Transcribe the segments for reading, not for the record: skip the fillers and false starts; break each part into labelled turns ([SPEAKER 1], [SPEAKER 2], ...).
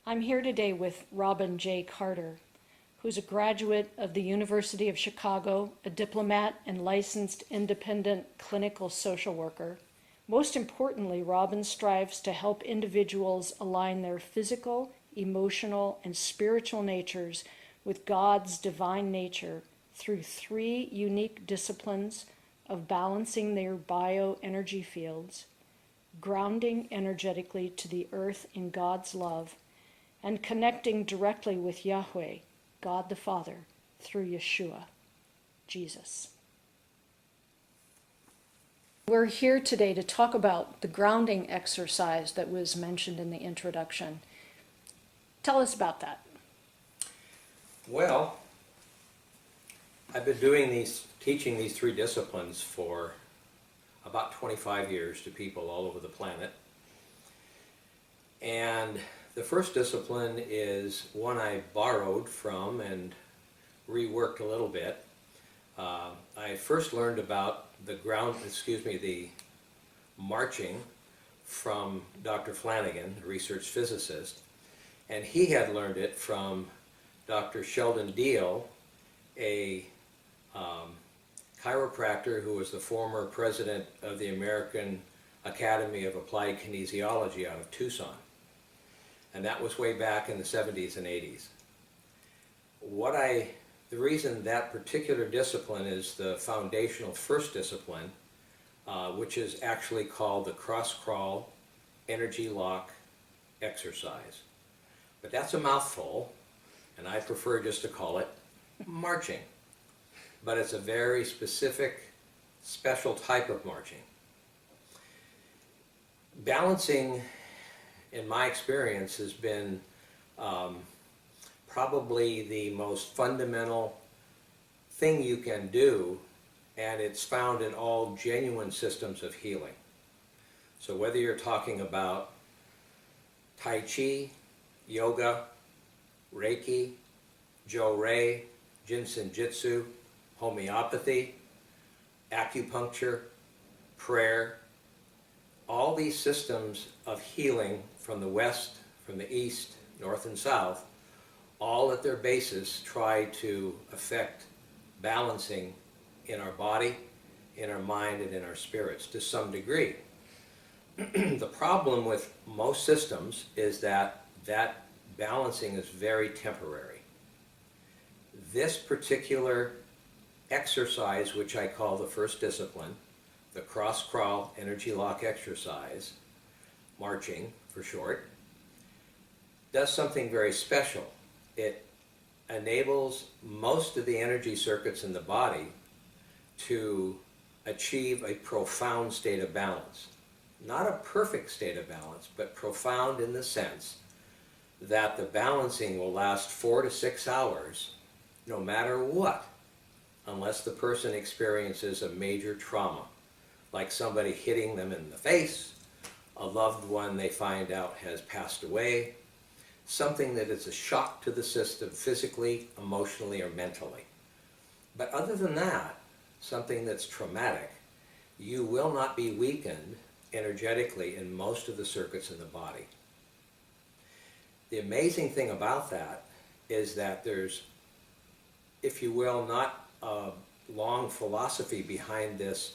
[SPEAKER 1] I'm here today with Robin J. Carter, who's a graduate of the University of Chicago, a diplomat and licensed independent clinical social worker. Most importantly, Robin strives to help individuals align their physical, emotional, and spiritual natures with God's divine nature through three unique disciplines of balancing their bioenergy fields, grounding energetically to the earth in God's love, and connecting directly with Yahweh, God the Father, through Yeshua, Jesus. We're here today to talk about the grounding exercise that was mentioned in the introduction. Tell us about that.
[SPEAKER 2] Well, I've been teaching these three disciplines for about 25 years to people all over the planet. And the first discipline is one I borrowed from and reworked a little bit. I first learned about the marching from Dr. Flanagan, a research physicist, and he had learned it from Dr. Sheldon Deal, a chiropractor who was the former president of the American Academy of Applied Kinesiology out of Tucson. And that was way back in the 70s and 80s. The reason that particular discipline is the foundational first discipline, which is actually called the cross-crawl energy lock exercise. But that's a mouthful, and I prefer just to call it marching. But it's a very specific, special type of marching. Balancing, in my experience, has been probably the most fundamental thing you can do, and it's found in all genuine systems of healing. So whether you're talking about Tai Chi, yoga, Reiki, Jo-Rei, Jinsen Jitsu, homeopathy, acupuncture, prayer, all these systems of healing from the West, from the East, North and South, all at their basis try to affect balancing in our body, in our mind, and in our spirits to some degree. The problem with most systems is that balancing is very temporary. This particular exercise, which I call the first discipline, the cross-crawl energy lock exercise, marching for short, does something very special. It enables most of the energy circuits in the body to achieve a profound state of balance. Not a perfect state of balance, but profound in the sense that the balancing will last 4 to 6 hours no matter what, unless the person experiences a major trauma, like somebody hitting them in the face, a loved one they find out has passed away, something that is a shock to the system physically, emotionally, or mentally. But other than that, something that's traumatic, you will not be weakened energetically in most of the circuits in the body. The amazing thing about that is that there's, if you will, not a long philosophy behind this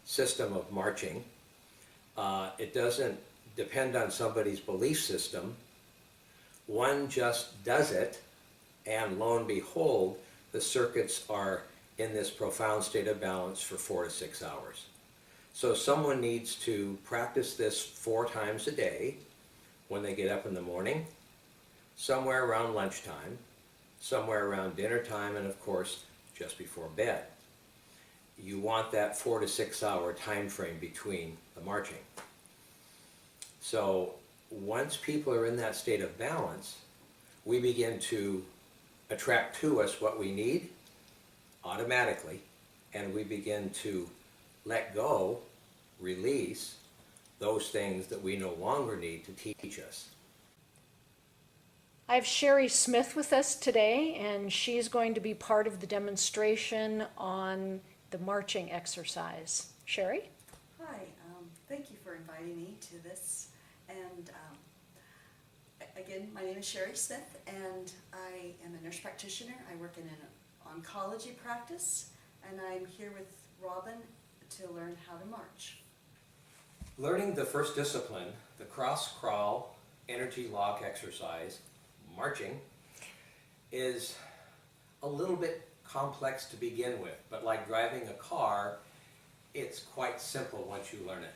[SPEAKER 2] system of marching. It doesn't depend on somebody's belief system. One just does it, and lo and behold, the circuits are in this profound state of balance for 4 to 6 hours. So someone needs to practice this 4 times a day when they get up in the morning, somewhere around lunchtime, somewhere around dinner time, and of course, just before bed. You want that 4 to 6 hour time frame between the marching. So once people are in that state of balance, we begin to attract to us what we need automatically, and we begin to let go, release those things that we no longer need to teach us.
[SPEAKER 1] I have Cherie Smith with us today, and she's going to be part of the demonstration on the marching exercise. Cherie?
[SPEAKER 3] Hi, thank you for inviting me to this. And Again, my name is Cherie Smith, and I am a nurse practitioner. I work in an oncology practice, and I'm here with Robin to learn how to march.
[SPEAKER 2] Learning the first discipline, the cross-crawl energy lock exercise, marching, is a little bit complex to begin with, but like driving a car, it's quite simple once you learn it.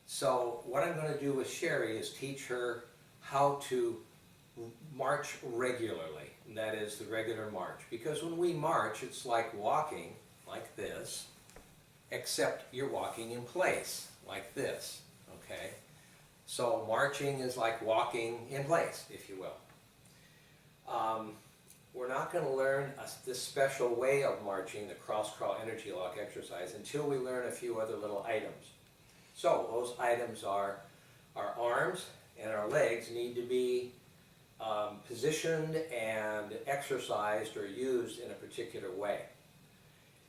[SPEAKER 2] So what I'm going to do with Cherie is teach her how to march regularly, and that is the regular march. Because when we march, it's like walking, like this, except you're walking in place, like this, okay? So marching is like walking in place, if you will. We're not going to learn this special way of marching, the cross-crawl energy lock exercise, until we learn a few other little items. So those items are our arms and our legs need to be positioned and exercised or used in a particular way.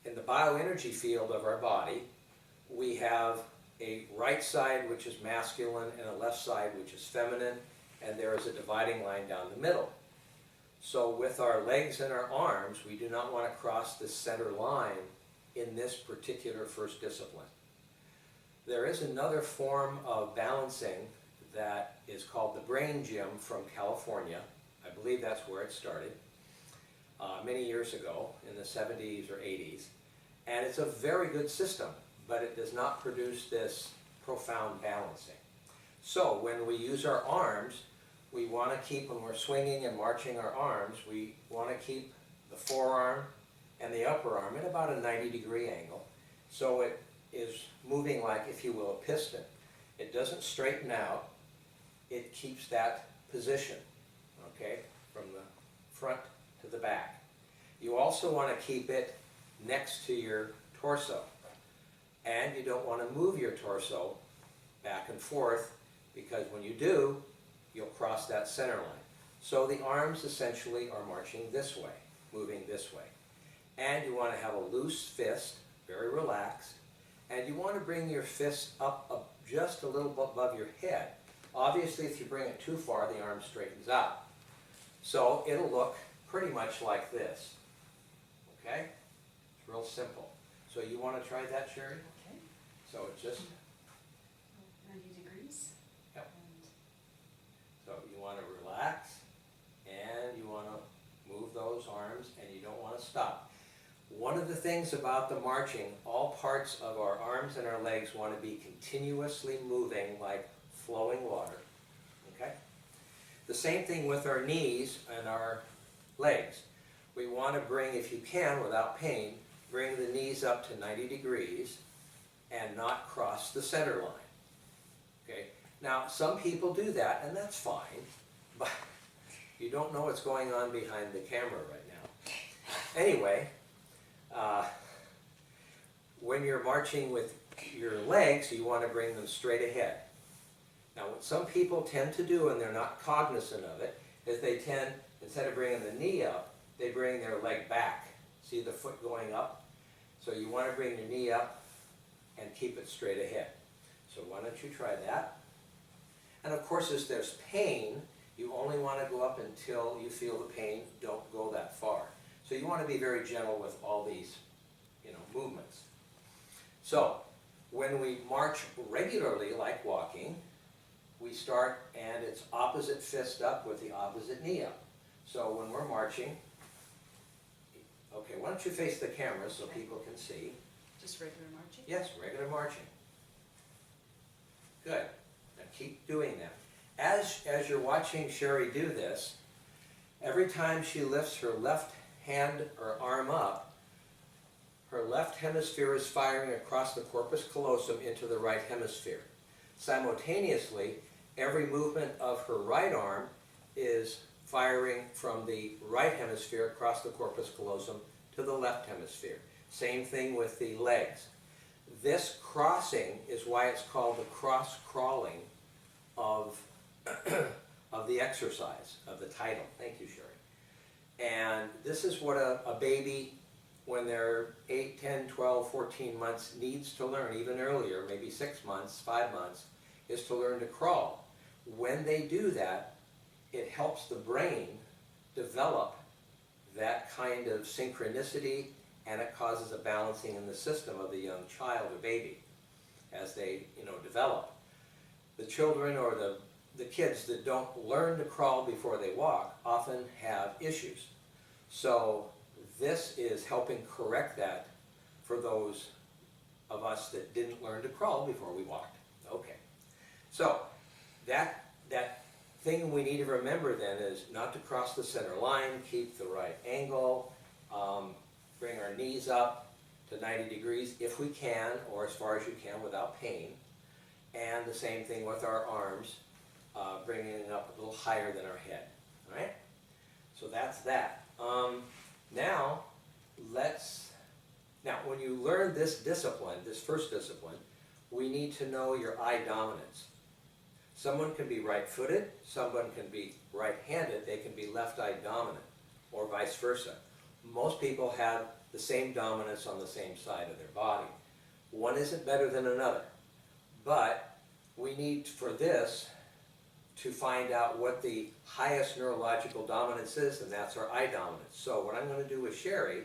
[SPEAKER 2] In the bioenergy field of our body, we have a right side which is masculine and a left side which is feminine, and there is a dividing line down the middle. So with our legs and our arms, we do not want to cross this center line in this particular first discipline. There is another form of balancing that is called the brain gym from California. I believe that's where it started many years ago in the 70s or 80s. And it's a very good system, but it does not produce this profound balancing. So when we use our arms, we want to keep, when we're swinging and marching our arms, we want to keep the forearm and the upper arm at about a 90-degree angle. So it is moving like, if you will, a piston. It doesn't straighten out. It keeps that position, okay, from the front to the back. You also want to keep it next to your torso. And you don't want to move your torso back and forth, because when you do, you'll cross that center line. So the arms essentially are marching this way, moving this way. And you want to have a loose fist, very relaxed, and you want to bring your fist up just a little above your head. Obviously, if you bring it too far, the arm straightens out. So it'll look pretty much like this. Okay? It's real simple. So you want to try that, Cherie?
[SPEAKER 3] Okay.
[SPEAKER 2] So it's just,
[SPEAKER 3] 90 degrees.
[SPEAKER 2] Yep.
[SPEAKER 3] And
[SPEAKER 2] so you want to relax, and you want to move those arms, and you don't want to stop. One of the things about the marching, all parts of our arms and our legs want to be continuously moving like flowing water, okay? The same thing with our knees and our legs. We want to bring, if you can, without pain, bring the knees up to 90 degrees and not cross the center line, okay? Now, some people do that, and that's fine, but you don't know what's going on behind the camera right now. Anyway, when you're marching with your legs, you want to bring them straight ahead. Now, what some people tend to do, and they're not cognizant of it, is they tend, instead of bringing the knee up, they bring their leg back. See the foot going up? So you want to bring your knee up and keep it straight ahead. So why don't you try that? And of course, as there's pain, you only want to go up until you feel the pain. Don't go that far. So you want to be very gentle with all these, movements. So when we march regularly, like walking, we start, and it's opposite fist up with the opposite knee up. So when we're marching, okay, why don't you face the camera so people can see?
[SPEAKER 3] just regular marching?
[SPEAKER 2] Yes, regular marching. Good. Now keep doing that. As you're watching Cherie do this, every time she lifts her left hand or arm up, her left hemisphere is firing across the corpus callosum into the right hemisphere. Simultaneously, every movement of her right arm is firing from the right hemisphere across the corpus callosum to the left hemisphere. Same thing with the legs. This crossing is why it's called the cross-crawling of, of the exercise, of the title. Thank you, Cherie. And this is what a baby, when they're 8, 10, 12, 14 months, needs to learn, even earlier, maybe 6 months, 5 months, is to learn to crawl. When they do that, it helps the brain develop that kind of synchronicity, and it causes a balancing in the system of the young child or baby as they, develop. The children or the kids that don't learn to crawl before they walk often have issues. So this is helping correct that for those of us that didn't learn to crawl before we walked. Okay. So that thing we need to remember then is not to cross the center line, keep the right angle, bring our knees up to 90 degrees if we can, or as far as you can without pain. And the same thing with our arms, bringing it up a little higher than our head. All right? So that's that. Now when you learn this discipline, this first discipline, we need to know your eye dominance. Someone can be right-footed, someone can be right-handed, they can be left-eye dominant, or vice versa. Most people have the same dominance on the same side of their body. One isn't better than another, but we need for this to find out what the highest neurological dominance is, and that's our eye dominance. So what I'm going to do with Cherie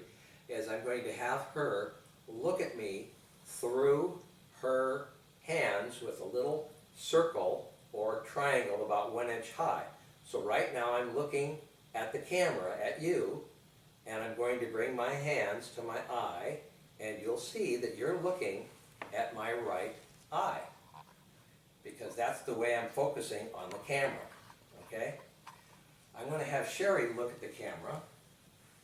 [SPEAKER 2] is I'm going to have her look at me through her hands with a little circle or triangle about 1 inch high. So right now I'm looking at the camera, at you, and I'm going to bring my hands to my eye, and you'll see that you're looking at my right eye, because that's the way I'm focusing on the camera, okay? I'm going to have Cherie look at the camera,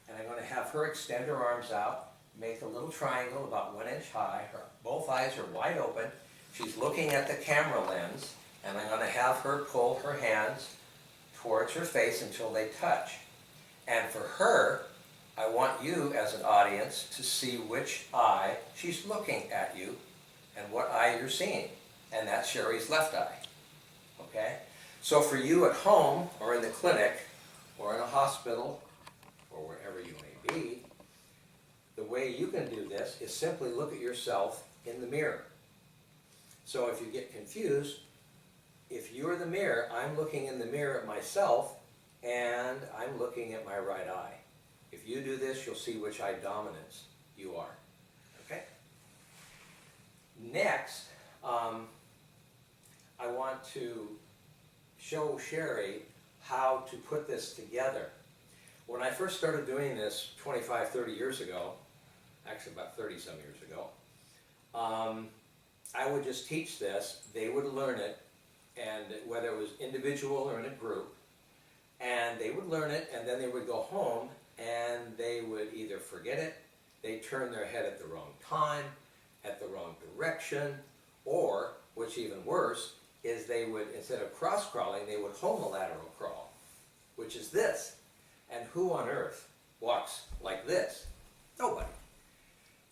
[SPEAKER 2] and I'm going to have her extend her arms out, make a little triangle about 1 inch high. Both eyes are wide open. She's looking at the camera lens, and I'm going to have her pull her hands towards her face until they touch. And for her, I want you as an audience to see which eye she's looking at you and what eye you're seeing. And that's Cherie's left eye. Okay? So for you at home or in the clinic or in a hospital or wherever you may be, the way you can do this is simply look at yourself in the mirror. So if you get confused, if you're the mirror, I'm looking in the mirror at myself and I'm looking at my right eye. If you do this, you'll see which eye dominance you are. Okay? Next, I want to show Cherie how to put this together. When I first started doing this 25, 30 years ago, actually about 30 some years ago, I would just teach this, they would learn it, and whether it was individual or in a group, and they would learn it, and then they would go home, and they would either forget it, they'd turn their head at the wrong time, at the wrong direction, or, which even worse, is they would, instead of cross-crawling, they would homolateral crawl, which is this. And who on earth walks like this? Nobody.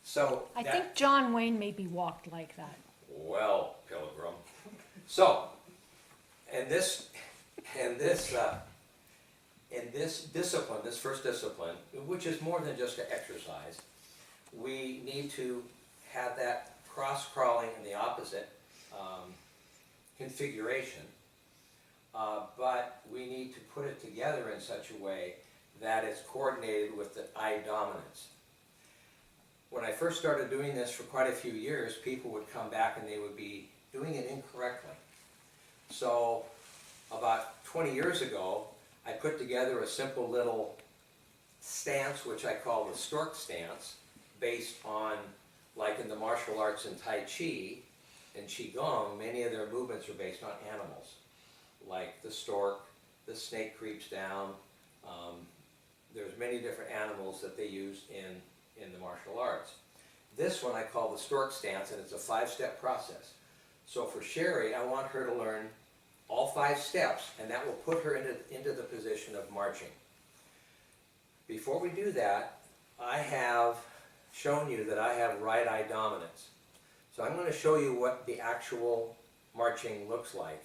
[SPEAKER 2] So
[SPEAKER 1] I think John Wayne maybe walked like that.
[SPEAKER 2] Well, Pilgrim. So, in this discipline, this first discipline, which is more than just an exercise, we need to have that cross-crawling in the opposite configuration, but we need to put it together in such a way that it's coordinated with the eye dominance. When I first started doing this for quite a few years, people would come back and they would be doing it incorrectly. So about 20 years ago, I put together a simple little stance, which I call the stork stance, based on, like in the martial arts in Tai Chi and Qigong, many of their movements are based on animals, like the stork, the snake creeps down. There's many different animals that they use in the martial arts. This one I call the stork stance, and it's a 5-step process. So for Cherie, I want her to learn all 5 steps, and that will put her into the position of marching. Before we do that, I have shown you that I have right eye dominance. So I'm going to show you what the actual marching looks like,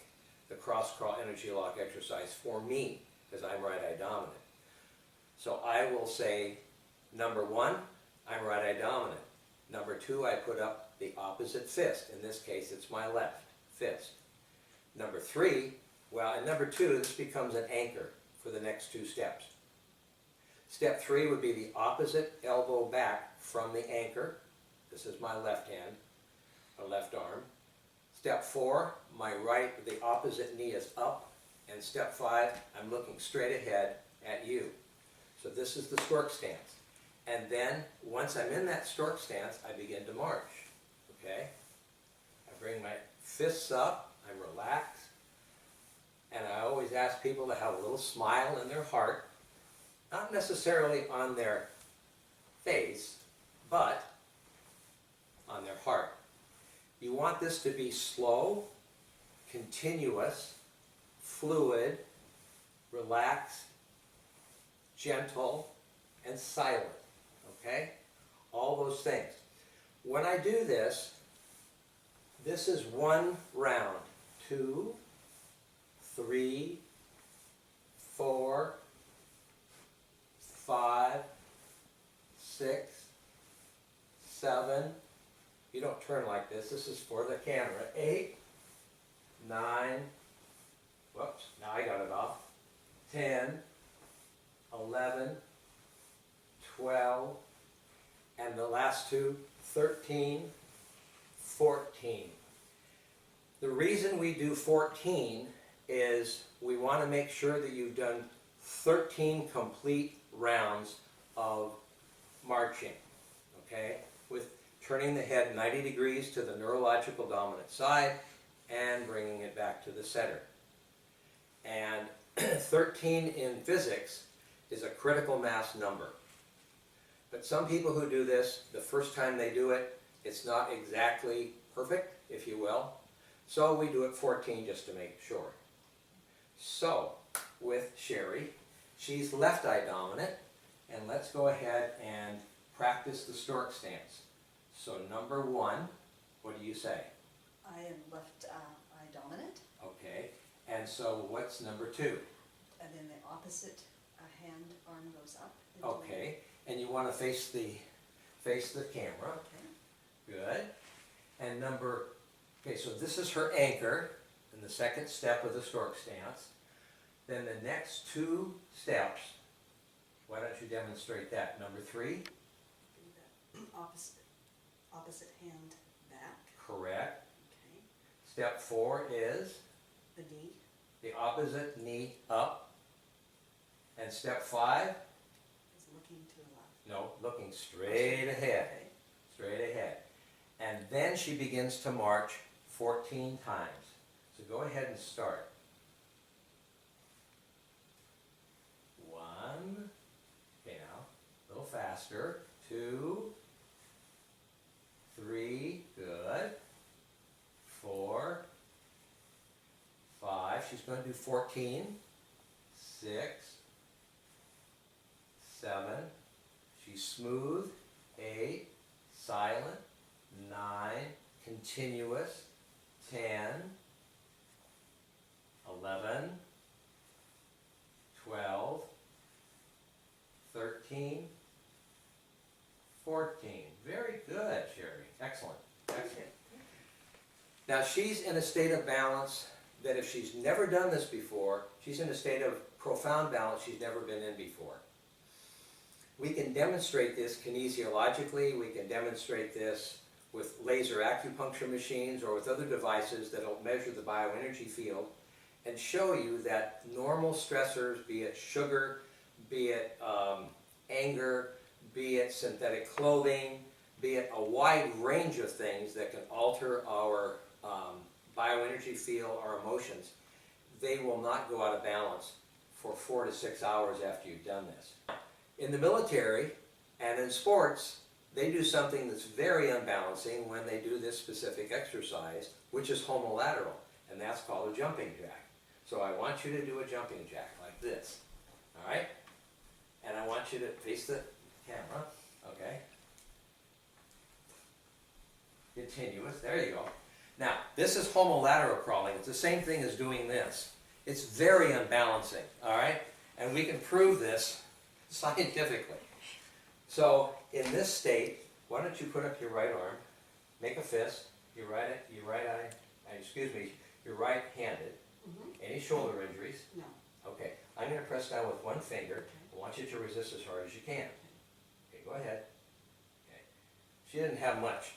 [SPEAKER 2] the cross-crawl energy lock exercise for me, because I'm right eye dominant. So I will say, number 1, I'm right eye dominant. Number 2, I put up the opposite fist. In this case, it's my left fist. Number 3, Well, in number 2, this becomes an anchor for the next 2 steps. Step 3 would be the opposite elbow back from the anchor. This is my left hand, or left arm. Step 4, the opposite knee is up. And step 5, I'm looking straight ahead at you. So this is the stork stance. And then, once I'm in that stork stance, I begin to march. Okay? I bring my fists up, I'm relaxed, and I always ask people to have a little smile in their heart, not necessarily on their face, but on their heart. You want this to be slow, continuous, fluid, relaxed, gentle, and silent. Okay? All those things. When I do this, this is 1 round. 2, 3, 4, 5, 6, 7. You don't turn like this. This is for the camera. 8, 9, whoops, now I got it off. 10, 11, 12, and the last 2, 13, 14. The reason we do 14 is we want to make sure that you've done 13 complete rounds of marching, okay? With turning the head 90 degrees to the neurological dominant side and bringing it back to the center. And 13 in physics is a critical mass number. But some people who do this, the first time they do it, it's not exactly perfect, if you will. So we do it 14 just to make sure. So, with Cherie, she's left eye dominant, and let's go ahead and practice the stork stance. So number 1, what do you say?
[SPEAKER 3] I am left eye dominant,
[SPEAKER 2] Okay, and so what's number 2?
[SPEAKER 3] and then the opposite hand arm goes up.
[SPEAKER 2] Okay, and you want to face the camera.
[SPEAKER 3] Okay.
[SPEAKER 2] Good. And okay, so this is her anchor in the second step of the stork stance. Then the next 2 steps, why don't you demonstrate that? Number 3?
[SPEAKER 3] Do that opposite hand back.
[SPEAKER 2] Correct.
[SPEAKER 3] Okay.
[SPEAKER 2] Step 4 is
[SPEAKER 3] The knee.
[SPEAKER 2] the opposite knee up. And step 5?
[SPEAKER 3] Is looking to the left.
[SPEAKER 2] No, looking straight ahead.
[SPEAKER 3] Okay.
[SPEAKER 2] Straight ahead. And then she begins to march 14 times. So go ahead and start. 1, okay now, a little faster. 2, 3, good. 4, 5, she's going to do 14. 6, 7, she's smooth. 8, silent. 9, continuous. 10, 11, 12, 13, 14. Very good, Cherie. Excellent. Excellent. Now she's in a state of balance that if she's never done this before, she's in a state of profound balance she's never been in before. We can demonstrate this kinesiologically, we can demonstrate this with laser acupuncture machines or with other devices that will measure the bioenergy field and show you that normal stressors, be it sugar, be it anger, be it synthetic clothing, be it a wide range of things that can alter our bioenergy field, our emotions, they will not go out of balance for 4 to 6 hours after you've done this. In the military and in sports, they do something that's very unbalancing when they do this specific exercise, which is homolateral, and that's called a jumping jack. So I want you to do a jumping jack like this, all right? And I want you to face the camera, okay? Continuous, there you go. Now, this is homolateral crawling. It's the same thing as doing this. It's very unbalancing, all right? And we can prove this scientifically. So, in this state, why don't you put up your right arm, make a fist, you're right-handed, Any shoulder injuries?
[SPEAKER 3] No.
[SPEAKER 2] Okay, I'm going to press down with one finger. I want you to resist as hard as you can. Okay, go ahead. Okay. She didn't have much,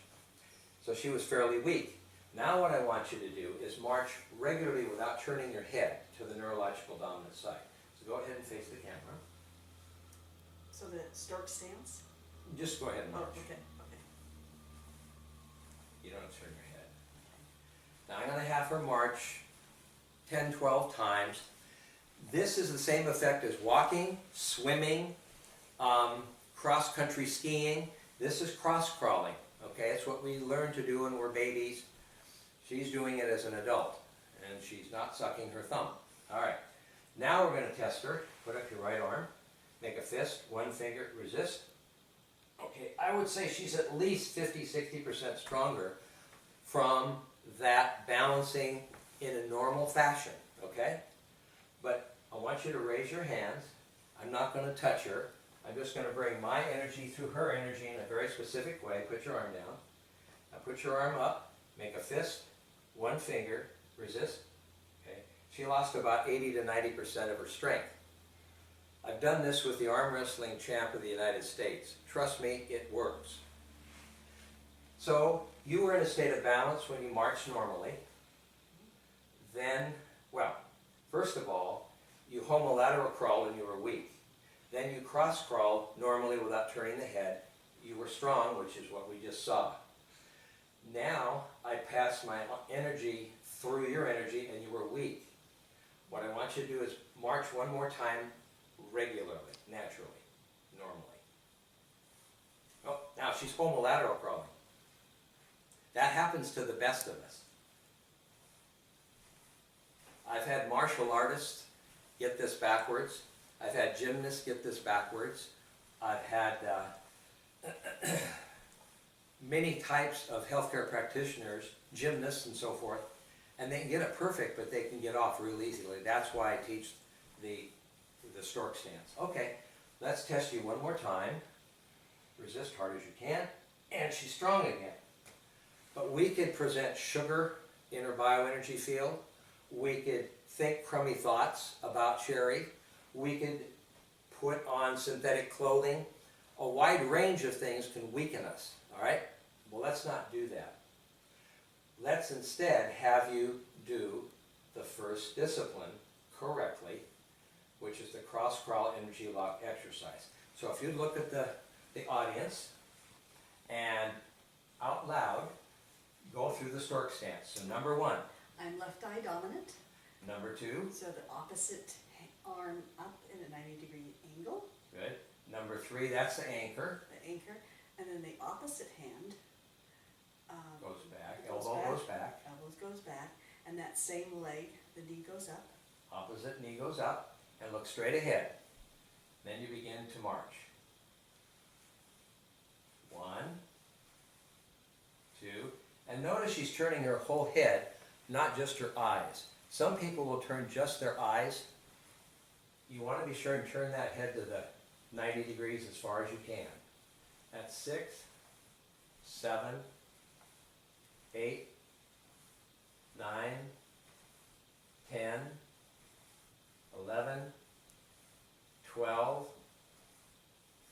[SPEAKER 2] so she was fairly weak. Now what I want you to do is march regularly without turning your head to the neurological dominant side. So go ahead and face the camera.
[SPEAKER 3] So the stork stance?
[SPEAKER 2] Just go ahead and
[SPEAKER 3] Oh,
[SPEAKER 2] march.
[SPEAKER 3] okay.
[SPEAKER 2] You don't turn your head. Now I'm going to have her march 10, 12 times. This is the same effect as walking, swimming, cross-country skiing. This is cross-crawling, okay? It's what we learn to do when we're babies. She's doing it as an adult, and she's not sucking her thumb. All right, now we're going to test her. Put up your right arm, make a fist, one finger, resist. Okay, I would say she's at least 50-60% stronger from that balancing in a normal fashion, okay? But I want you to raise your hands. I'm not going to touch her. I'm just going to bring my energy through her energy in a very specific way. Put your arm down. Now put your arm up, make a fist, one finger, resist. Okay. She lost about 80 to 90% of her strength. I've done this with the arm wrestling champ of the United States. Trust me, it works. So you were in a state of balance when you marched normally. Then, well, first of all, you homolateral crawled when you were weak. Then you cross crawled normally without turning the head. You were strong, which is what we just saw. Now I pass my energy through your energy and you were weak. What I want you to do is march one more time regularly, naturally, normally. Oh, now she's homolateral crawling. That happens to the best of us. I've had martial artists get this backwards. I've had gymnasts get this backwards. I've had many types of healthcare practitioners, gymnasts and so forth, and they can get it perfect, but they can get off real easily. That's why I teach the stork stance. Okay, let's test you one more time. Resist hard as you can, and she's strong again. But we could present sugar in her bioenergy field. We could think crummy thoughts about Cherie. We could put on synthetic clothing. A wide range of things can weaken us, all right? Well, let's not do that. Let's instead have you do the first discipline correctly, which is the cross-crawl energy lock exercise. So if you look at the audience and out loud, go through the stork stance. So number one.
[SPEAKER 3] I'm left eye dominant.
[SPEAKER 2] Number two.
[SPEAKER 3] So the opposite arm up in a 90-degree angle.
[SPEAKER 2] Good. Number three, that's the anchor.
[SPEAKER 3] The anchor. And then the opposite hand
[SPEAKER 2] Goes back. Elbow goes back.
[SPEAKER 3] Elbows goes back. And that same leg, the knee goes up.
[SPEAKER 2] Opposite knee goes up and look straight ahead. Then you begin to march. 1, 2, and notice she's turning her whole head, not just her eyes. Some people will turn just their eyes. You want to be sure and turn that head to the 90 degrees as far as you can. That's 6, 7, 8, 9, 10, 11, 12,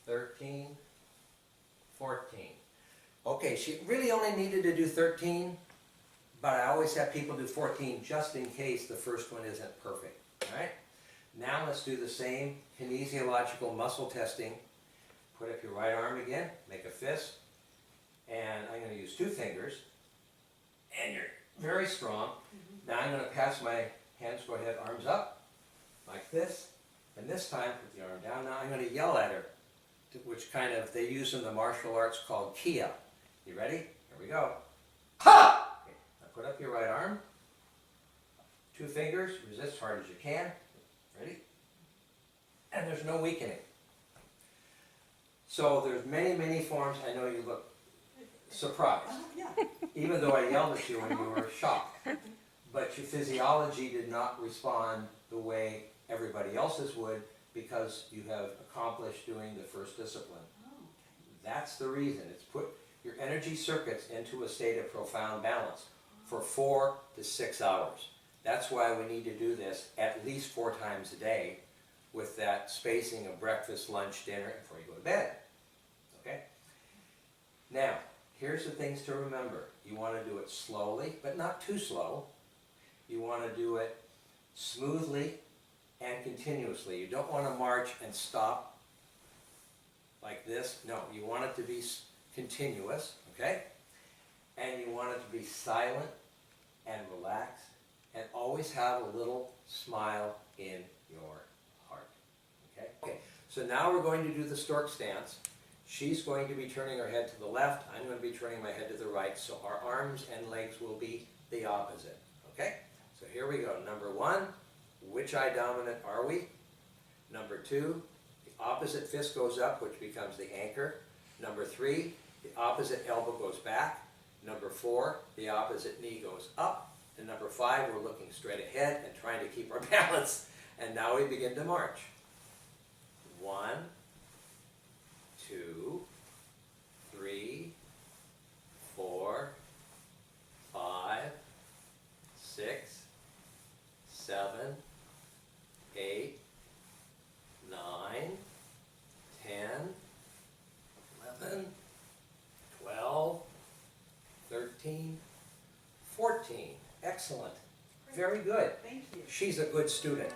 [SPEAKER 2] 13, 14. Okay, she really only needed to do 13, but I always have people do 14 just in case the first one isn't perfect. All right? Now let's do the same kinesiological muscle testing. Put up your right arm again, make a fist, and I'm going to use 2 fingers, and you're very strong. Now I'm going to pass my hands, go ahead, arms up, like this, and this time put the arm down. Now I'm going to yell at her, which kind of they use in the martial arts called Kia. You ready? Here we go. Ha! Okay, now put up your right arm, 2 fingers, resist as hard as you can. Ready? And there's no weakening. So there's many, many forms. I know you look surprised,
[SPEAKER 3] Yeah.
[SPEAKER 2] even though I yelled at you when you were shocked. But your physiology did not respond the way everybody else's would because you have accomplished doing the first discipline.
[SPEAKER 3] Oh, okay.
[SPEAKER 2] That's the reason. It's put your energy circuits into a state of profound balance for 4 to 6 hours. That's why we need to do this at least 4 times a day with that spacing of breakfast, lunch, dinner, before you go to bed. Okay? Now, here's the things to remember. You want to do it slowly, but not too slow. You want to do it smoothly and continuously. You don't want to march and stop like this. No, you want it to be continuous, okay? And you want it to be silent and relaxed, and always have a little smile in your heart, okay? Okay, so now we're going to do the stork stance. She's going to be turning her head to the left. I'm going to be turning my head to the right, so our arms and legs will be the opposite, okay? So here we go. Number 1, which eye dominant are we? Number 2, the opposite fist goes up, which becomes the anchor. Number 3, the opposite elbow goes back. Number 4, the opposite knee goes up. And number 5, we're looking straight ahead and trying to keep our balance. And now we begin to march. 1, 2, 3, 4, 5, 6, 7, 8, 9, 10, 11, 12, 13, 14. Excellent. Very good.
[SPEAKER 3] Thank you.
[SPEAKER 2] She's a good student.